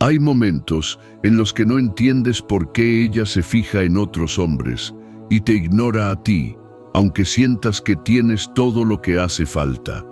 Hay momentos en los que no entiendes por qué ella se fija en otros hombres y te ignora a ti, aunque sientas que tienes todo lo que hace falta.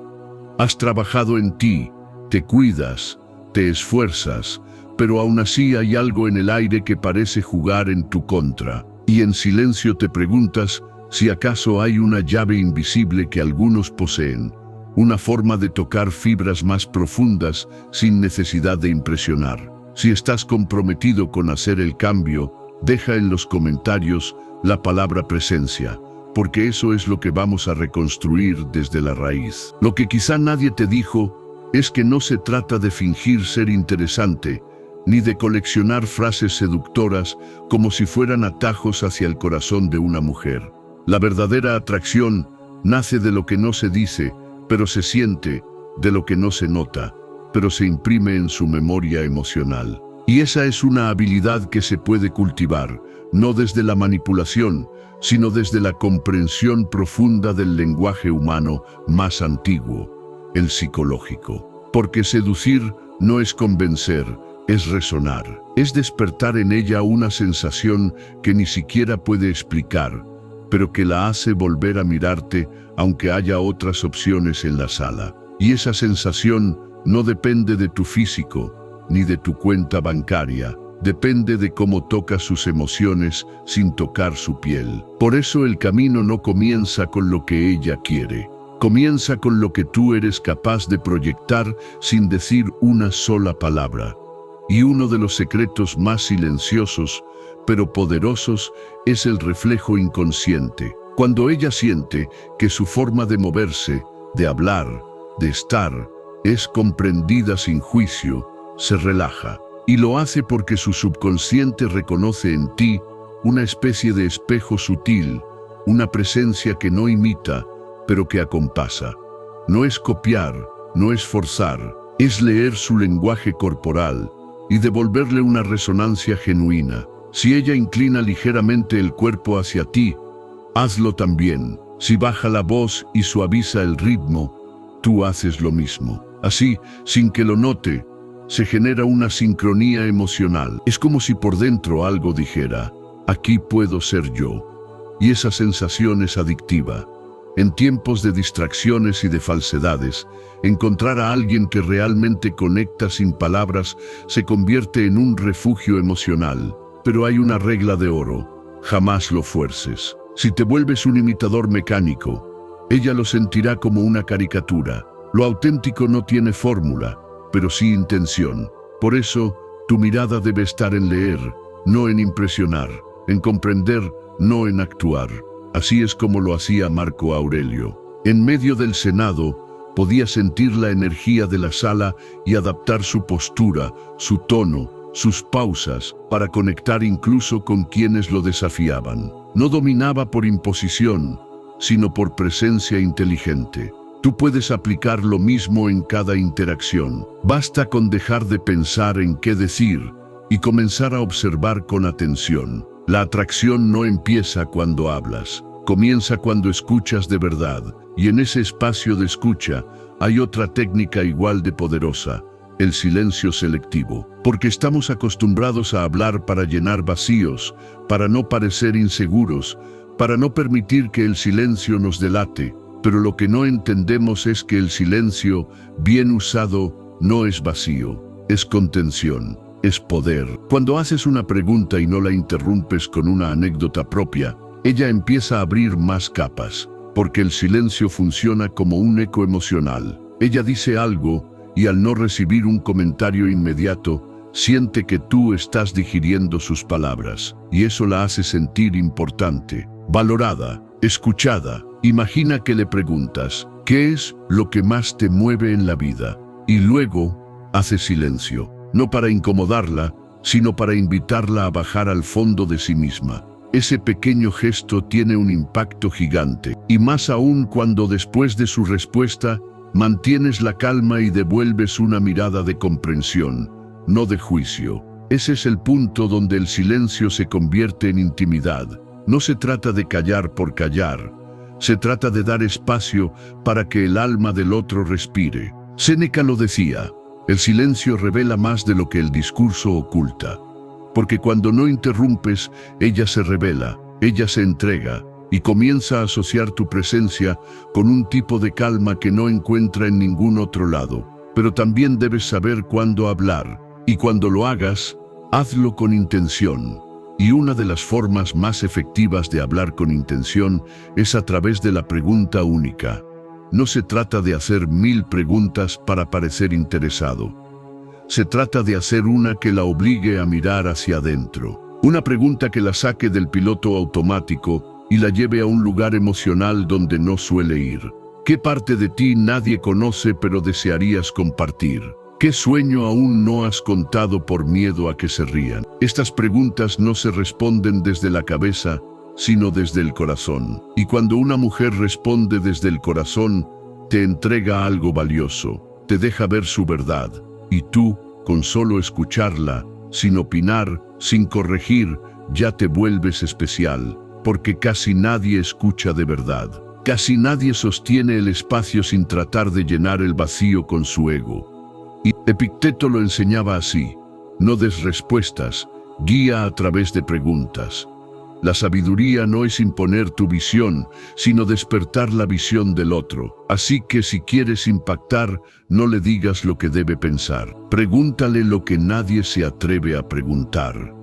Has trabajado en ti, te cuidas, te esfuerzas, pero aún así hay algo en el aire que parece jugar en tu contra. Y en silencio te preguntas si acaso hay una llave invisible que algunos poseen, una forma de tocar fibras más profundas sin necesidad de impresionar. Si estás comprometido con hacer el cambio, deja en los comentarios la palabra presencia, porque eso es lo que vamos a reconstruir desde la raíz. Lo que quizá nadie te dijo es que no se trata de fingir ser interesante, ni de coleccionar frases seductoras como si fueran atajos hacia el corazón de una mujer. La verdadera atracción nace de lo que no se dice, pero se siente, de lo que no se nota, pero se imprime en su memoria emocional. Y esa es una habilidad que se puede cultivar, no desde la manipulación, sino desde la comprensión profunda del lenguaje humano más antiguo, el psicológico. Porque seducir no es convencer, es resonar, es despertar en ella una sensación que ni siquiera puede explicar, pero que la hace volver a mirarte aunque haya otras opciones en la sala. Y esa sensación no depende de tu físico, ni de tu cuenta bancaria, depende de cómo tocas sus emociones sin tocar su piel. Por eso el camino no comienza con lo que ella quiere, comienza con lo que tú eres capaz de proyectar sin decir una sola palabra. Y uno de los secretos más silenciosos, pero poderosos, es el reflejo inconsciente. Cuando ella siente que su forma de moverse, de hablar, de estar, es comprendida sin juicio, se relaja. Y lo hace porque su subconsciente reconoce en ti una especie de espejo sutil, una presencia que no imita, pero que acompasa. No es copiar, no es forzar, es leer su lenguaje corporal y devolverle una resonancia genuina. Si ella inclina ligeramente el cuerpo hacia ti, hazlo también. Si baja la voz y suaviza el ritmo, tú haces lo mismo. Así, sin que lo note, se genera una sincronía emocional. Es como si por dentro algo dijera, aquí puedo ser yo. Y esa sensación es adictiva. En tiempos de distracciones y de falsedades, encontrar a alguien que realmente conecta sin palabras se convierte en un refugio emocional. Pero hay una regla de oro, jamás lo fuerces. Si te vuelves un imitador mecánico, ella lo sentirá como una caricatura. Lo auténtico no tiene fórmula, pero sí intención. Por eso, tu mirada debe estar en leer, no en impresionar, en comprender, no en actuar. Así es como lo hacía Marco Aurelio. En medio del Senado, podía sentir la energía de la sala y adaptar su postura, su tono, sus pausas, para conectar incluso con quienes lo desafiaban. No dominaba por imposición, sino por presencia inteligente. Tú puedes aplicar lo mismo en cada interacción. Basta con dejar de pensar en qué decir y comenzar a observar con atención. La atracción no empieza cuando hablas, comienza cuando escuchas de verdad. Y en ese espacio de escucha hay otra técnica igual de poderosa, el silencio selectivo. Porque estamos acostumbrados a hablar para llenar vacíos, para no parecer inseguros, para no permitir que el silencio nos delate. Pero lo que no entendemos es que el silencio, bien usado, no es vacío, es contención, es poder. Cuando haces una pregunta y no la interrumpes con una anécdota propia, ella empieza a abrir más capas, porque el silencio funciona como un eco emocional. Ella dice algo y al no recibir un comentario inmediato, siente que tú estás digiriendo sus palabras, y eso la hace sentir importante, valorada, escuchada. Imagina que le preguntas, ¿qué es lo que más te mueve en la vida? Y luego, hace silencio, no para incomodarla, sino para invitarla a bajar al fondo de sí misma. Ese pequeño gesto tiene un impacto gigante, y más aún cuando después de su respuesta, mantienes la calma y devuelves una mirada de comprensión, no de juicio. Ese es el punto donde el silencio se convierte en intimidad. No se trata de callar por callar, se trata de dar espacio para que el alma del otro respire. Séneca lo decía, El silencio revela más de lo que el discurso oculta. Porque cuando no interrumpes, ella se revela, ella se entrega y comienza a asociar tu presencia con un tipo de calma que no encuentra en ningún otro lado. Pero también debes saber cuándo hablar, y cuando lo hagas, hazlo con intención. Y una de las formas más efectivas de hablar con intención es a través de la pregunta única. No se trata de hacer 1000 preguntas para parecer interesado. Se trata de hacer una que la obligue a mirar hacia adentro. Una pregunta que la saque del piloto automático y la lleve a un lugar emocional donde no suele ir. ¿Qué parte de ti nadie conoce pero desearías compartir? ¿Qué sueño aún no has contado por miedo a que se rían? Estas preguntas no se responden desde la cabeza, sino desde el corazón. Y cuando una mujer responde desde el corazón, te entrega algo valioso, te deja ver su verdad. Y tú, con solo escucharla, sin opinar, sin corregir, ya te vuelves especial, porque casi nadie escucha de verdad. Casi nadie sostiene el espacio sin tratar de llenar el vacío con su ego. Y Epicteto lo enseñaba así: no des respuestas, guía a través de preguntas. La sabiduría no es imponer tu visión, sino despertar la visión del otro. Así que si quieres impactar, no le digas lo que debe pensar. Pregúntale lo que nadie se atreve a preguntar.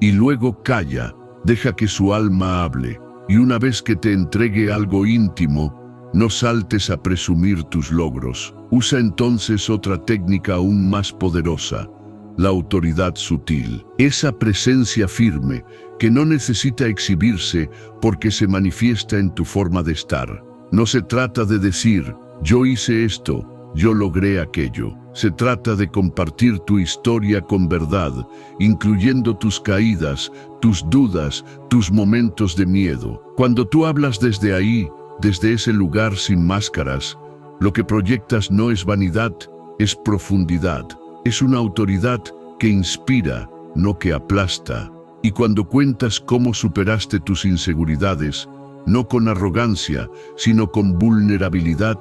Y luego calla, deja que su alma hable. Y una vez que te entregue algo íntimo, no saltes a presumir tus logros. Usa entonces otra técnica aún más poderosa: la autoridad sutil. Esa presencia firme que no necesita exhibirse porque se manifiesta en tu forma de estar. No se trata de decir, yo hice esto, yo logré aquello. Se trata de compartir tu historia con verdad, incluyendo tus caídas, tus dudas, tus momentos de miedo. Cuando tú hablas desde ahí, desde ese lugar sin máscaras, lo que proyectas no es vanidad, es profundidad. Es una autoridad que inspira, no que aplasta. Y cuando cuentas cómo superaste tus inseguridades, no con arrogancia, sino con vulnerabilidad,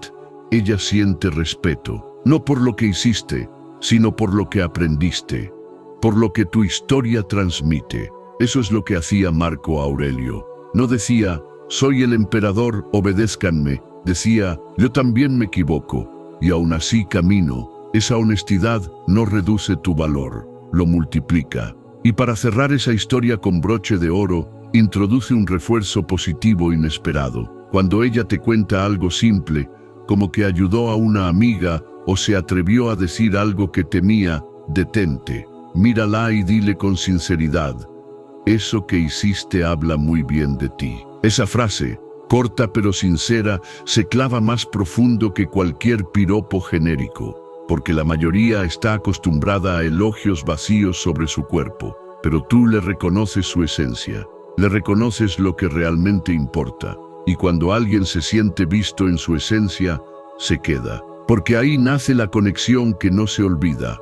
ella siente respeto. No por lo que hiciste, sino por lo que aprendiste, por lo que tu historia transmite. Eso es lo que hacía Marco Aurelio. No decía, soy el emperador, obedézcanme. Decía, yo también me equivoco, y aún así camino. Esa honestidad no reduce tu valor, lo multiplica. Y para cerrar esa historia con broche de oro, introduce un refuerzo positivo inesperado. Cuando ella te cuenta algo simple, como que ayudó a una amiga o se atrevió a decir algo que temía, detente, mírala y dile con sinceridad: eso que hiciste habla muy bien de ti. Esa frase, corta pero sincera, se clava más profundo que cualquier piropo genérico. Porque la mayoría está acostumbrada a elogios vacíos sobre su cuerpo, pero tú le reconoces su esencia, le reconoces lo que realmente importa, y cuando alguien se siente visto en su esencia, se queda, porque ahí nace la conexión que no se olvida.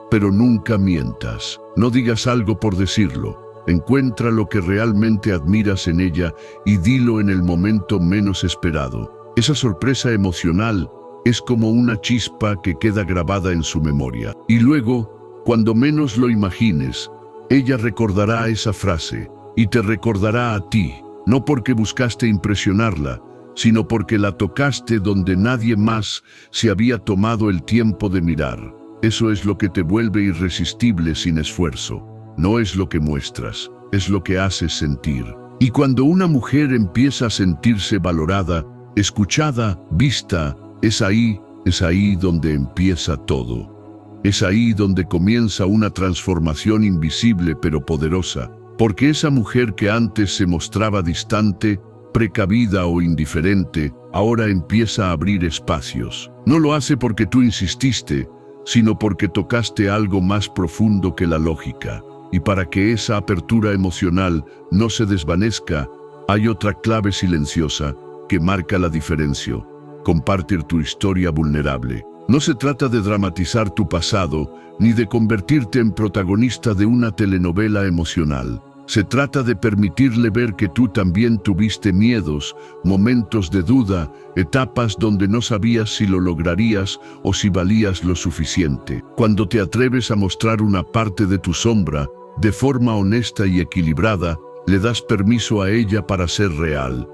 Pero nunca mientas, no digas algo por decirlo, encuentra lo que realmente admiras en ella y dilo en el momento menos esperado. Esa sorpresa emocional es como una chispa que queda grabada en su memoria. Y luego, cuando menos lo imagines, ella recordará esa frase y te recordará a ti, no porque buscaste impresionarla, sino porque la tocaste donde nadie más se había tomado el tiempo de mirar. Eso es lo que te vuelve irresistible sin esfuerzo. No es lo que muestras, es lo que haces sentir. Y cuando una mujer empieza a sentirse valorada, escuchada, vista, es ahí donde empieza todo. Es ahí donde comienza una transformación invisible pero poderosa, porque esa mujer que antes se mostraba distante, precavida o indiferente, ahora empieza a abrir espacios. No lo hace porque tú insististe, sino porque tocaste algo más profundo que la lógica. Y para que esa apertura emocional no se desvanezca, hay otra clave silenciosa que marca la diferencia: compartir tu historia vulnerable. No se trata de dramatizar tu pasado, ni de convertirte en protagonista de una telenovela emocional. Se trata de permitirle ver que tú también tuviste miedos, momentos de duda, etapas donde no sabías si lo lograrías o si valías lo suficiente. Cuando te atreves a mostrar una parte de tu sombra, de forma honesta y equilibrada, le das permiso a ella para ser real.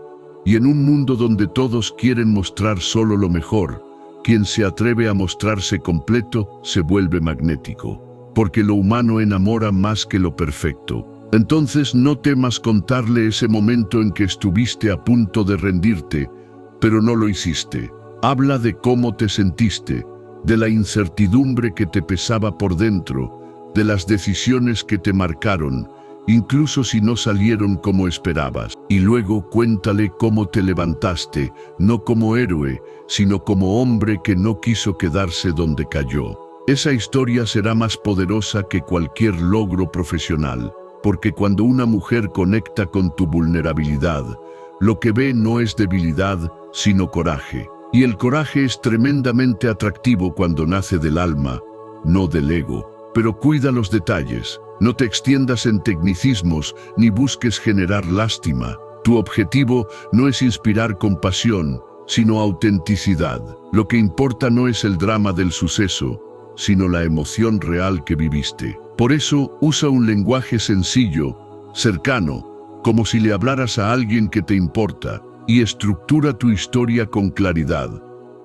Y en un mundo donde todos quieren mostrar solo lo mejor, quien se atreve a mostrarse completo se vuelve magnético, porque lo humano enamora más que lo perfecto. Entonces no temas contarle ese momento en que estuviste a punto de rendirte, pero no lo hiciste. Habla de cómo te sentiste, de la incertidumbre que te pesaba por dentro, de las decisiones que te marcaron, incluso si no salieron como esperabas. Y luego cuéntale cómo te levantaste, no como héroe, sino como hombre que no quiso quedarse donde cayó. Esa historia será más poderosa que cualquier logro profesional, porque cuando una mujer conecta con tu vulnerabilidad, lo que ve no es debilidad, sino coraje. Y el coraje es tremendamente atractivo cuando nace del alma, no del ego. Pero cuida los detalles. No te extiendas en tecnicismos ni busques generar lástima. Tu objetivo no es inspirar compasión, sino autenticidad. Lo que importa no es el drama del suceso, sino la emoción real que viviste. Por eso, usa un lenguaje sencillo, cercano, como si le hablaras a alguien que te importa, y estructura tu historia con claridad.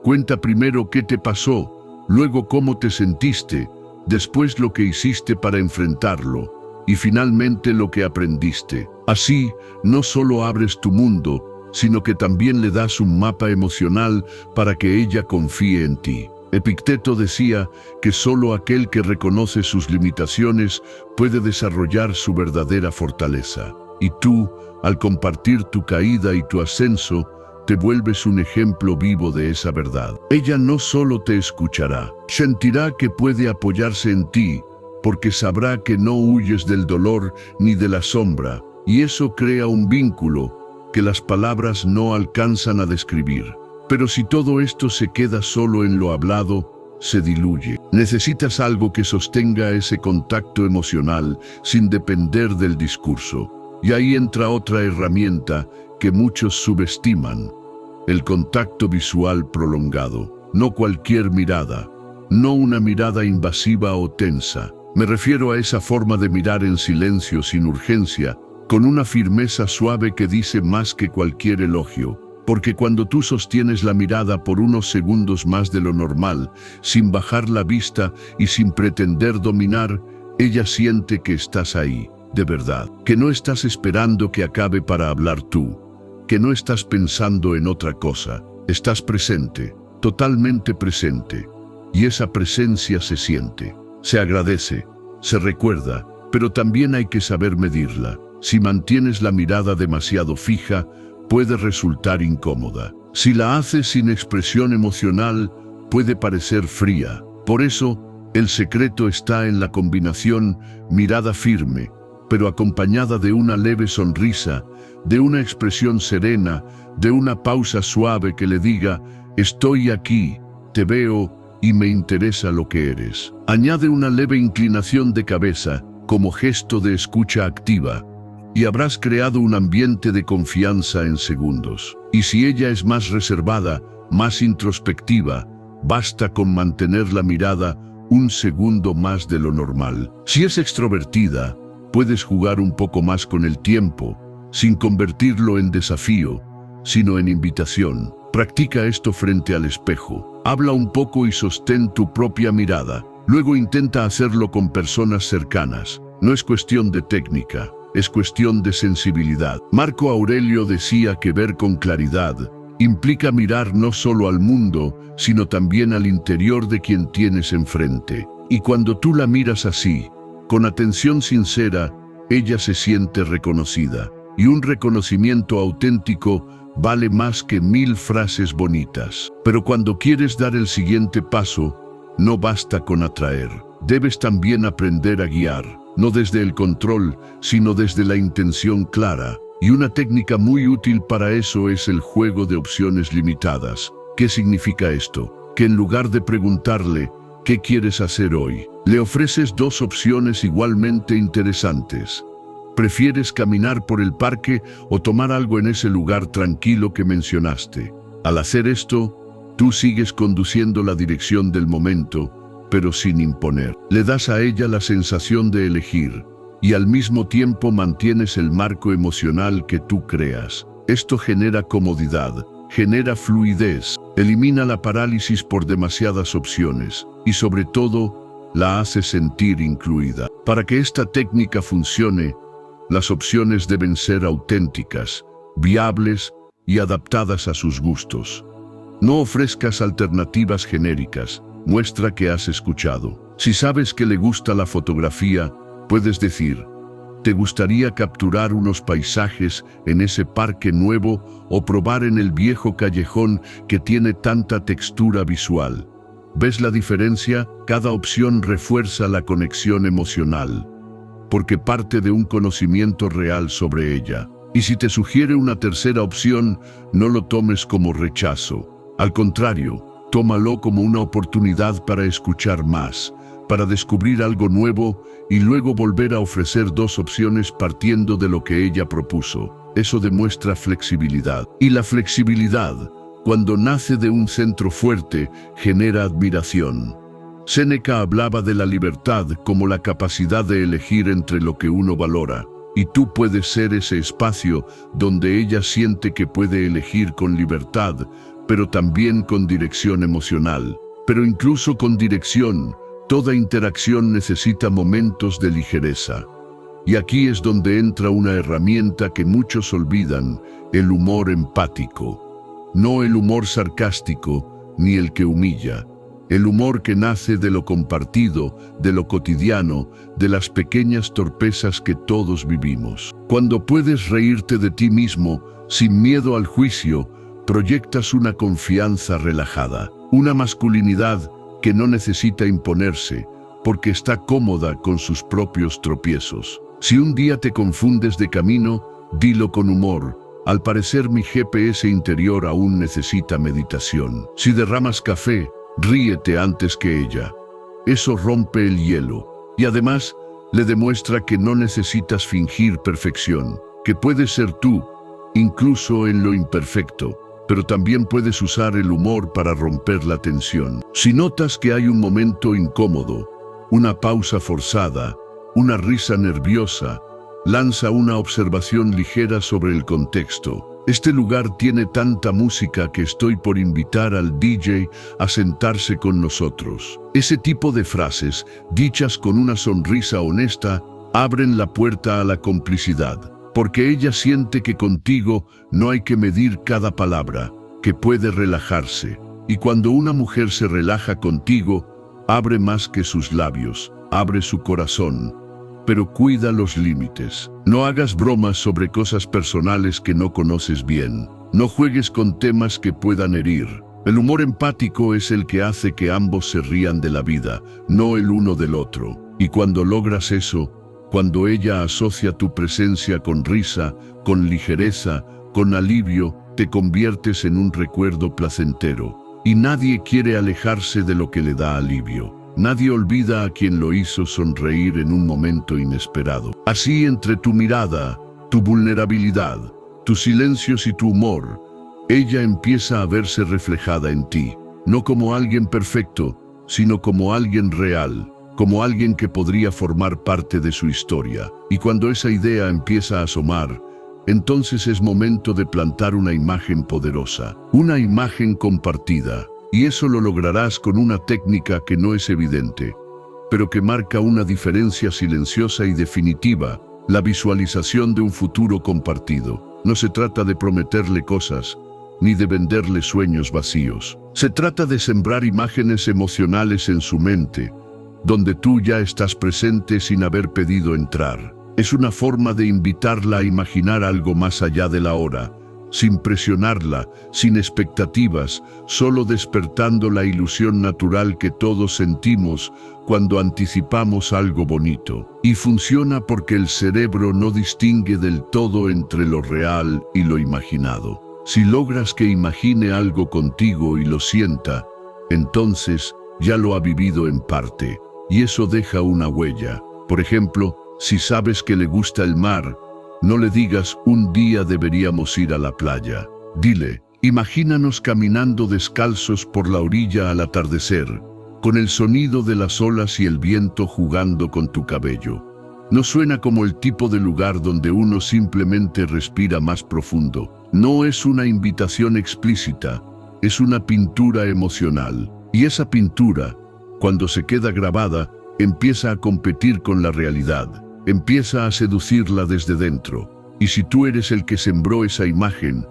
Cuenta primero qué te pasó, luego cómo te sentiste, después lo que hiciste para enfrentarlo, y finalmente lo que aprendiste. Así, no solo abres tu mundo, sino que también le das un mapa emocional para que ella confíe en ti. Epicteto decía que solo aquel que reconoce sus limitaciones puede desarrollar su verdadera fortaleza. Y tú, al compartir tu caída y tu ascenso, te vuelves un ejemplo vivo de esa verdad. Ella no solo te escuchará, sentirá que puede apoyarse en ti, porque sabrá que no huyes del dolor ni de la sombra, y eso crea un vínculo que las palabras no alcanzan a describir. Pero si todo esto se queda solo en lo hablado, se diluye. Necesitas algo que sostenga ese contacto emocional sin depender del discurso. Y ahí entra otra herramienta que muchos subestiman: el contacto visual prolongado. No cualquier mirada, no una mirada invasiva o tensa. Me refiero a esa forma de mirar en silencio sin urgencia, con una firmeza suave que dice más que cualquier elogio. Porque cuando tú sostienes la mirada por unos segundos más de lo normal, sin bajar la vista y sin pretender dominar, ella siente que estás ahí, de verdad. Que no estás esperando que acabe para hablar tú. Que no estás pensando en otra cosa. Estás presente, totalmente presente. Y esa presencia se siente, se agradece, se recuerda, pero también hay que saber medirla. Si mantienes la mirada demasiado fija, puede resultar incómoda. Si la haces sin expresión emocional, puede parecer fría. Por eso, el secreto está en la combinación mirada firme, pero acompañada de una leve sonrisa, de una expresión serena, de una pausa suave que le diga: estoy aquí, te veo y me interesa lo que eres. Añade una leve inclinación de cabeza, como gesto de escucha activa, y habrás creado un ambiente de confianza en segundos. Y si ella es más reservada, más introspectiva, basta con mantener la mirada un segundo más de lo normal. Si es extrovertida, puedes jugar un poco más con el tiempo, sin convertirlo en desafío, sino en invitación. Practica esto frente al espejo. Habla un poco y sostén tu propia mirada. Luego intenta hacerlo con personas cercanas. No es cuestión de técnica. Es cuestión de sensibilidad. Marco Aurelio decía que ver con claridad implica mirar no solo al mundo, sino también al interior de quien tienes enfrente. Y cuando tú la miras así, con atención sincera, ella se siente reconocida. Y un reconocimiento auténtico vale más que 1000 frases bonitas. Pero cuando quieres dar el siguiente paso, no basta con atraer. Debes también aprender a guiar. No desde el control, sino desde la intención clara. Y una técnica muy útil para eso es el juego de opciones limitadas. ¿Qué significa esto? Que en lugar de preguntarle ¿qué quieres hacer hoy?, le ofreces 2 opciones igualmente interesantes. ¿Prefieres caminar por el parque o tomar algo en ese lugar tranquilo que mencionaste? Al hacer esto, tú sigues conduciendo la dirección del momento, pero sin imponer. Le das a ella la sensación de elegir y al mismo tiempo mantienes el marco emocional que tú creas. Esto genera comodidad, genera fluidez, elimina la parálisis por demasiadas opciones y sobre todo, la hace sentir incluida. Para que esta técnica funcione, las opciones deben ser auténticas, viables y adaptadas a sus gustos. No ofrezcas alternativas genéricas, muestra que has escuchado. Si sabes que le gusta la fotografía, puedes decir, ¿te gustaría capturar unos paisajes en ese parque nuevo o probar en el viejo callejón que tiene tanta textura visual? ¿Ves la diferencia? Cada opción refuerza la conexión emocional, porque parte de un conocimiento real sobre ella. Y si te sugiere una tercera opción, no lo tomes como rechazo. Al contrario, tómalo como una oportunidad para escuchar más, para descubrir algo nuevo y luego volver a ofrecer dos opciones partiendo de lo que ella propuso. Eso demuestra flexibilidad. Y la flexibilidad, cuando nace de un centro fuerte, genera admiración. Séneca hablaba de la libertad como la capacidad de elegir entre lo que uno valora, y tú puedes ser ese espacio donde ella siente que puede elegir con libertad, pero también con dirección emocional. Pero incluso con dirección, toda interacción necesita momentos de ligereza. Y aquí es donde entra una herramienta que muchos olvidan, el humor empático. No el humor sarcástico, ni el que humilla. El humor que nace de lo compartido, de lo cotidiano, de las pequeñas torpezas que todos vivimos. Cuando puedes reírte de ti mismo, sin miedo al juicio, proyectas una confianza relajada, una masculinidad que no necesita imponerse, porque está cómoda con sus propios tropiezos. Si un día te confundes de camino, dilo con humor. Al parecer mi GPS interior aún necesita meditación. Si derramas café, ríete antes que ella. Eso rompe el hielo. Y además, le demuestra que no necesitas fingir perfección, que puedes ser tú, incluso en lo imperfecto, pero también puedes usar el humor para romper la tensión. Si notas que hay un momento incómodo, una pausa forzada, una risa nerviosa, lanza una observación ligera sobre el contexto. Este lugar tiene tanta música que estoy por invitar al DJ a sentarse con nosotros. Ese tipo de frases, dichas con una sonrisa honesta, abren la puerta a la complicidad, porque ella siente que contigo no hay que medir cada palabra, que puede relajarse. Y cuando una mujer se relaja contigo, abre más que sus labios, abre su corazón. Pero cuida los límites. No hagas bromas sobre cosas personales que no conoces bien. No juegues con temas que puedan herir. El humor empático es el que hace que ambos se rían de la vida, no el uno del otro. Y cuando logras eso, cuando ella asocia tu presencia con risa, con ligereza, con alivio, te conviertes en un recuerdo placentero. Y nadie quiere alejarse de lo que le da alivio. Nadie olvida a quien lo hizo sonreír en un momento inesperado. Así, entre tu mirada, tu vulnerabilidad, tus silencios y tu humor, ella empieza a verse reflejada en ti, no como alguien perfecto, sino como alguien real, como alguien que podría formar parte de su historia. Y cuando esa idea empieza a asomar, entonces es momento de plantar una imagen poderosa, una imagen compartida. Y eso lo lograrás con una técnica que no es evidente, pero que marca una diferencia silenciosa y definitiva, la visualización de un futuro compartido. No se trata de prometerle cosas, ni de venderle sueños vacíos. Se trata de sembrar imágenes emocionales en su mente, donde tú ya estás presente sin haber pedido entrar. Es una forma de invitarla a imaginar algo más allá de la hora, sin presionarla, sin expectativas, solo despertando la ilusión natural que todos sentimos cuando anticipamos algo bonito. Y funciona porque el cerebro no distingue del todo entre lo real y lo imaginado. Si logras que imagine algo contigo y lo sienta, entonces ya lo ha vivido en parte, y eso deja una huella. Por ejemplo, Si sabes que le gusta el mar, no le digas un día deberíamos ir a la playa. Dile, imagínanos caminando descalzos por la orilla al atardecer, con el sonido de las olas y el viento jugando con tu cabello. No suena como el tipo de lugar donde uno simplemente respira más profundo. No es una invitación explícita, es una pintura emocional. Y esa pintura, cuando se queda grabada, empieza a competir con la realidad, empieza a seducirla desde dentro. Y si tú eres el que sembró esa imagen,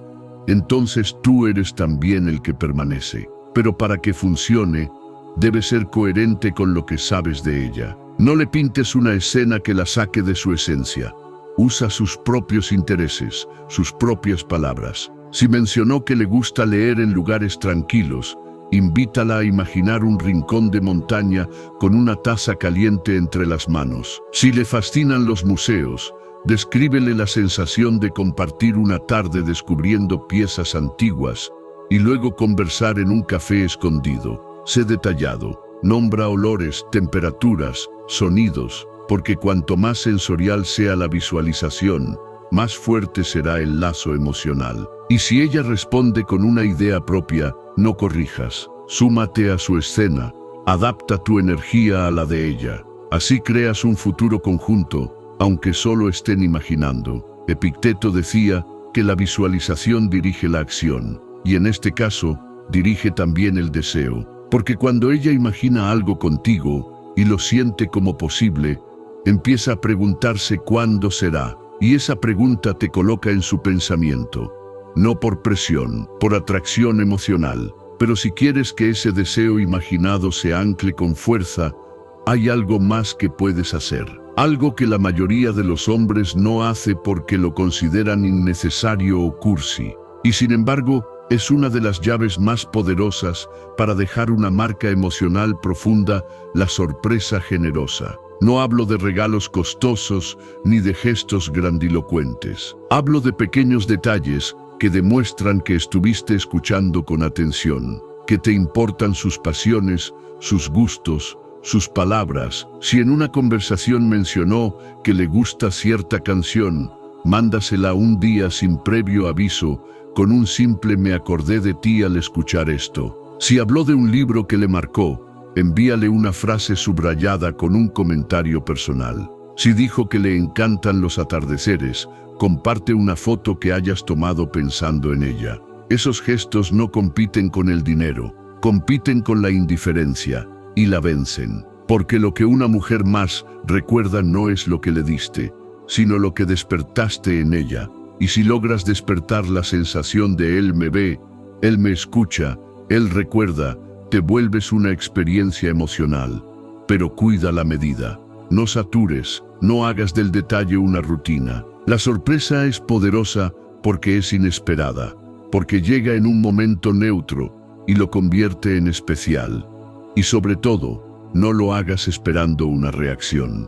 entonces tú eres también el que permanece. Pero para que funcione, debe ser coherente con lo que sabes de ella. No le pintes una escena que la saque de su esencia. Usa sus propios intereses, sus propias palabras. Si mencionó que le gusta leer en lugares tranquilos, invítala a imaginar un rincón de montaña con una taza caliente entre las manos. Si le fascinan los museos, descríbele la sensación de compartir una tarde descubriendo piezas antiguas y luego conversar en un café escondido. Sé detallado. Nombra olores, temperaturas, sonidos, porque cuanto más sensorial sea la visualización, más fuerte será el lazo emocional. Y si ella responde con una idea propia, no corrijas. Súmate a su escena, adapta tu energía a la de ella. Así creas un futuro conjunto, aunque solo estén imaginando. Epicteto decía que la visualización dirige la acción, y en este caso, dirige también el deseo. Porque cuando ella imagina algo contigo y lo siente como posible, empieza a preguntarse cuándo será, y esa pregunta te coloca en su pensamiento. No por presión, por atracción emocional, pero si quieres que ese deseo imaginado se ancle con fuerza, hay algo más que puedes hacer. Algo que la mayoría de los hombres no hace porque lo consideran innecesario o cursi. Y sin embargo, es una de las llaves más poderosas para dejar una marca emocional profunda, la sorpresa generosa. No hablo de regalos costosos ni de gestos grandilocuentes. Hablo de pequeños detalles que demuestran que estuviste escuchando con atención, que te importan sus pasiones, sus gustos, sus palabras. Si en una conversación mencionó que le gusta cierta canción, mándasela un día sin previo aviso, con un simple "me acordé de ti al escuchar esto". Si habló de un libro que le marcó, envíale una frase subrayada con un comentario personal. Si dijo que le encantan los atardeceres, comparte una foto que hayas tomado pensando en ella. Esos gestos no compiten con el dinero, compiten con la indiferencia y la vencen. Porque lo que una mujer más recuerda no es lo que le diste, sino lo que despertaste en ella. Y si logras despertar la sensación de él me ve, él me escucha, él recuerda, te vuelves una experiencia emocional. Pero cuida la medida. No satures, no hagas del detalle una rutina. La sorpresa es poderosa porque es inesperada, porque llega en un momento neutro y lo convierte en especial. Y sobre todo, no lo hagas esperando una reacción.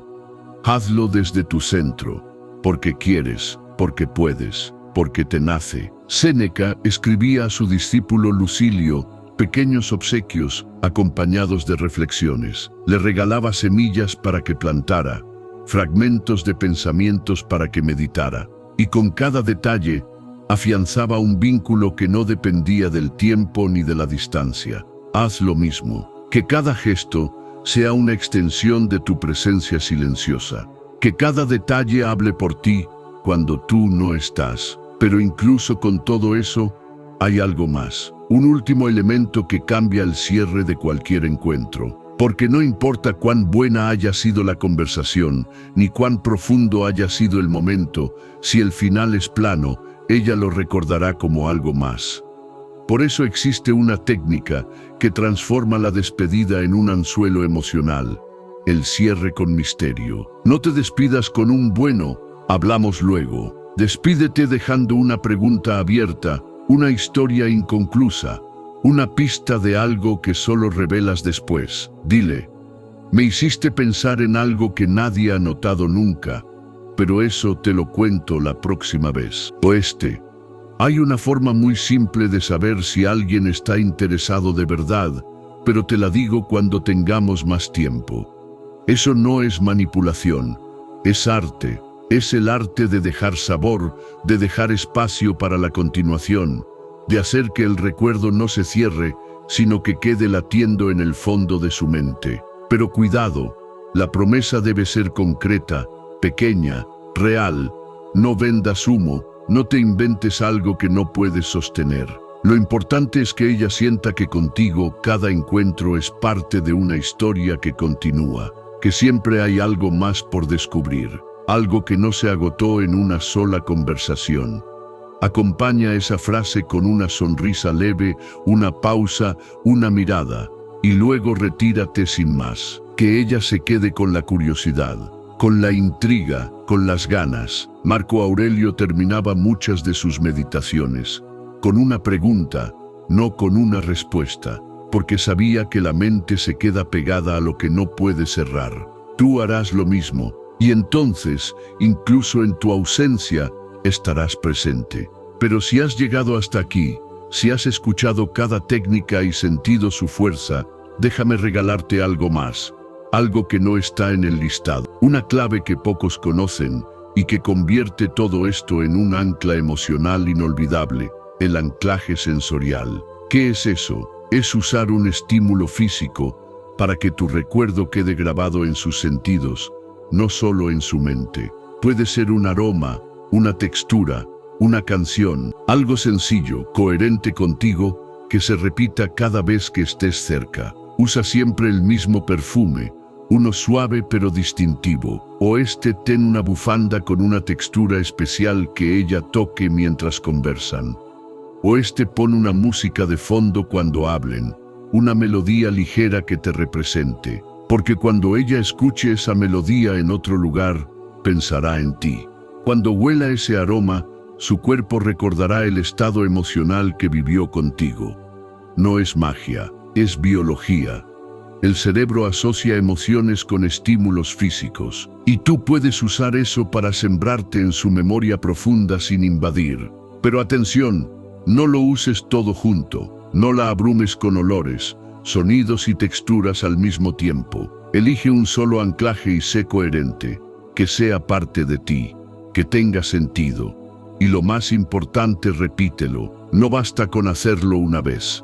Hazlo desde tu centro, porque quieres, porque puedes, porque te nace. Séneca escribía a su discípulo Lucilio pequeños obsequios acompañados de reflexiones. Le regalaba semillas para que plantara, fragmentos de pensamientos para que meditara, y con cada detalle afianzaba un vínculo que no dependía del tiempo ni de la distancia. Haz lo mismo, que cada gesto sea una extensión de tu presencia silenciosa, que cada detalle hable por ti cuando tú no estás. Pero incluso con todo eso, hay algo más. Un último elemento que cambia el cierre de cualquier encuentro. Porque no importa cuán buena haya sido la conversación, ni cuán profundo haya sido el momento, si el final es plano, ella lo recordará como algo más. Por eso existe una técnica que transforma la despedida en un anzuelo emocional. El cierre con misterio. No te despidas con un "bueno, hablamos luego". Despídete dejando una pregunta abierta, una historia inconclusa, una pista de algo que solo revelas después. Dile, me hiciste pensar en algo que nadie ha notado nunca, pero eso te lo cuento la próxima vez. Hay una forma muy simple de saber si alguien está interesado de verdad, pero te la digo cuando tengamos más tiempo. Eso no es manipulación, Es arte, es el arte de dejar sabor, de dejar espacio para la continuación, de hacer que el recuerdo no se cierre, sino que quede latiendo en el fondo de su mente. Pero cuidado, la promesa debe ser concreta, pequeña, real. No vendas humo, no te inventes algo que no puedes sostener. Lo importante es que ella sienta que contigo cada encuentro es parte de una historia que continúa, que siempre hay algo más por descubrir, algo que no se agotó en una sola conversación. Acompaña esa frase con una sonrisa leve, una pausa, una mirada, y luego retírate sin más. Que ella se quede con la curiosidad, con la intriga, con las ganas. Marco Aurelio terminaba muchas de sus meditaciones con una pregunta, no con una respuesta, porque sabía que la mente se queda pegada a lo que no puede cerrar. Tú harás lo mismo, y entonces, incluso en tu ausencia, estarás presente. Pero si has llegado hasta aquí, si has escuchado cada técnica y sentido su fuerza, déjame regalarte algo más, algo que no está en el listado, una clave que pocos conocen y que convierte todo esto en un ancla emocional inolvidable, el anclaje sensorial. ¿Qué es eso? Es usar un estímulo físico para que tu recuerdo quede grabado en sus sentidos, no solo en su mente. Puede ser un aroma, una textura, una canción, algo sencillo, coherente contigo, que se repita cada vez que estés cerca. Usa siempre el mismo perfume, uno suave pero distintivo, o ten una bufanda con una textura especial que ella toque mientras conversan. O pon una música de fondo cuando hablen, una melodía ligera que te represente, porque cuando ella escuche esa melodía en otro lugar, pensará en ti. Cuando huela ese aroma, su cuerpo recordará el estado emocional que vivió contigo. No es magia, es biología. El cerebro asocia emociones con estímulos físicos, y tú puedes usar eso para sembrarte en su memoria profunda sin invadir. Pero atención, no lo uses todo junto, no la abrumes con olores, sonidos y texturas al mismo tiempo. Elige un solo anclaje y sé coherente, que sea parte de ti, que tenga sentido. Y lo más importante, repítelo, no basta con hacerlo una vez.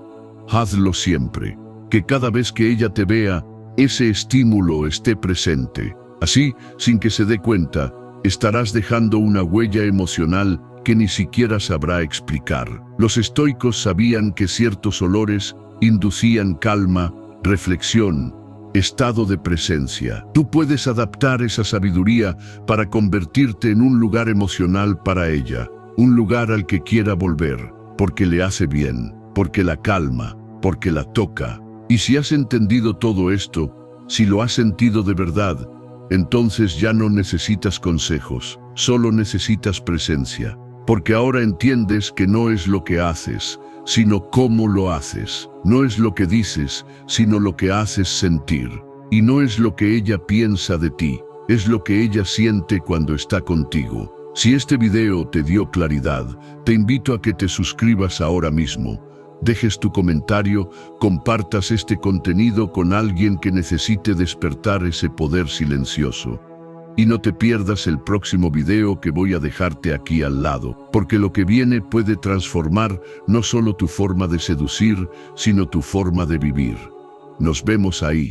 Hazlo siempre, que cada vez que ella te vea, ese estímulo esté presente. Así, sin que se dé cuenta, estarás dejando una huella emocional que ni siquiera sabrá explicar. Los estoicos sabían que ciertos olores inducían calma, reflexión, estado de presencia. Tú puedes adaptar esa sabiduría para convertirte en un lugar emocional para ella, un lugar al que quiera volver, porque le hace bien, porque la calma, porque la toca. Y si has entendido todo esto, si lo has sentido de verdad, entonces ya no necesitas consejos, solo necesitas presencia. Porque ahora entiendes que no es lo que haces, sino cómo lo haces. No es lo que dices, sino lo que haces sentir. Y no es lo que ella piensa de ti, es lo que ella siente cuando está contigo. Si este video te dio claridad, te invito a que te suscribas ahora mismo. Dejes tu comentario, compartas este contenido con alguien que necesite despertar ese poder silencioso. Y no te pierdas el próximo video que voy a dejarte aquí al lado, porque lo que viene puede transformar no solo tu forma de seducir, sino tu forma de vivir. Nos vemos ahí.